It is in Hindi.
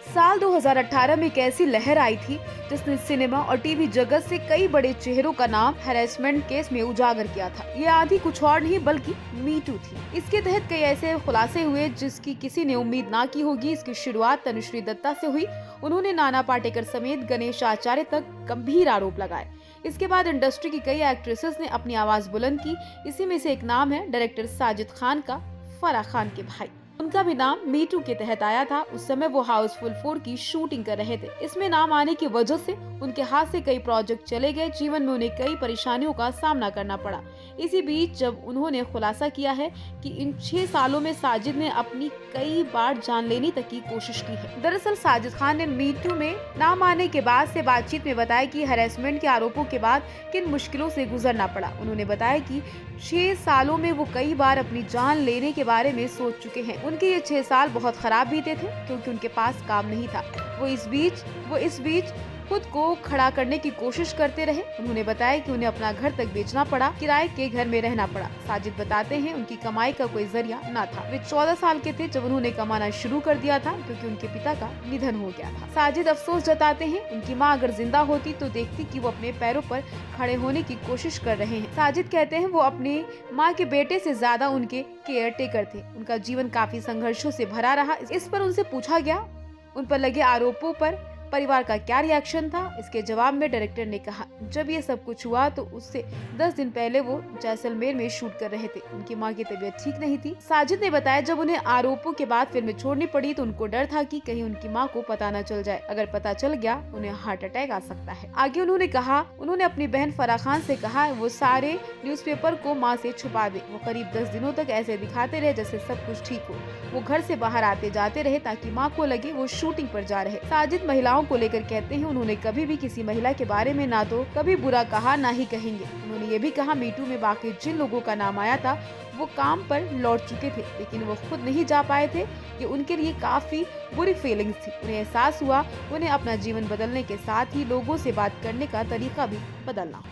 साल 2018 में एक ऐसी लहर आई थी जिसने सिनेमा और टीवी जगत से कई बड़े चेहरों का नाम हैरेसमेंट केस में उजागर किया था। ये आंधी कुछ और नहीं बल्कि मी टू थी। इसके तहत कई ऐसे खुलासे हुए जिसकी किसी ने उम्मीद ना की होगी। इसकी शुरुआत तनुश्री दत्ता से हुई। उन्होंने नाना पाटेकर समेत गणेश आचार्य तक गंभीर आरोप लगाए। इसके बाद इंडस्ट्री की कई एक्ट्रेसेस ने अपनी आवाज बुलंद की। इसी में से एक नाम है डायरेक्टर साजिद खान का, फराह खान के भाई। उनका भी नाम मी टू के तहत आया था। उस समय वो हाउसफुल 4 की शूटिंग कर रहे थे। इसमें नाम आने की वजह से उनके हाथ से कई प्रोजेक्ट चले गए। जीवन में उन्हें कई परेशानियों का सामना करना पड़ा। इसी बीच जब उन्होंने खुलासा किया है कि इन 6 सालों में साजिद ने अपनी कई बार जान लेने तक की कोशिश की है। दरअसल साजिद खान ने मी टू में नाम आने के बाद से बातचीत में बताया कि हैरेसमेंट के आरोपों के बाद किन मुश्किलों से गुजरना पड़ा। उन्होंने बताया कि 6 सालों में वो कई बार अपनी जान लेने के बारे में सोच चुके हैं। उनके ये 6 साल बहुत खराब बीते थे क्योंकि उनके पास काम नहीं था। वो इस बीच खुद को खड़ा करने की कोशिश करते रहे। उन्होंने बताया कि उन्हें अपना घर तक बेचना पड़ा, किराए के घर में रहना पड़ा। साजिद बताते हैं उनकी कमाई का कोई जरिया न था। वे 14 साल के थे जब उन्होंने कमाना शुरू कर दिया था क्योंकि उनके पिता का निधन हो गया था। साजिद अफसोस जताते हैं उनकी माँ अगर जिंदा होती तो देखती कि वो अपने पैरों पर खड़े होने की कोशिश कर रहे हैं। साजिद कहते हैं वो अपनी माँ के बेटे से ज्यादा उनके केयर टेकर थे। उनका जीवन काफी संघर्षों से भरा रहा। इस पर उनसे पूछा गया उन पर लगे आरोपों पर परिवार का क्या रिएक्शन था। इसके जवाब में डायरेक्टर ने कहा जब ये सब कुछ हुआ तो उससे 10 दिन पहले वो जैसलमेर में शूट कर रहे थे। उनकी माँ की तबीयत ठीक नहीं थी। साजिद ने बताया जब उन्हें आरोपों के बाद फिल्म छोड़नी पड़ी तो उनको डर था कि कहीं उनकी माँ को पता न चल जाए। अगर पता चल गया उन्हें हार्ट अटैक आ सकता है। आगे उन्होंने कहा उन्होंने अपनी बहन फराह खान से कहा वो सारे न्यूज़पेपर को माँ से छुपा दे। वो करीब 10 दिनों तक ऐसे दिखाते रहे जैसे सब कुछ ठीक हो। वो घर से बाहर आते जाते रहे ताकि माँ को लगे वो शूटिंग पर जा रहे। साजिद महिलाओं को लेकर कहते हैं उन्होंने कभी भी किसी महिला के बारे में ना तो कभी बुरा कहा ना ही कहेंगे। उन्होंने ये भी कहा मी टू में बाकी जिन लोगों का नाम आया था वो काम पर लौट चुके थे लेकिन वो खुद नहीं जा पाए थे। ये उनके लिए काफी बुरी फीलिंग्स थी। उन्हें एहसास हुआ उन्हें अपना जीवन बदलने के साथ ही लोगों से बात करने का तरीका भी बदलना।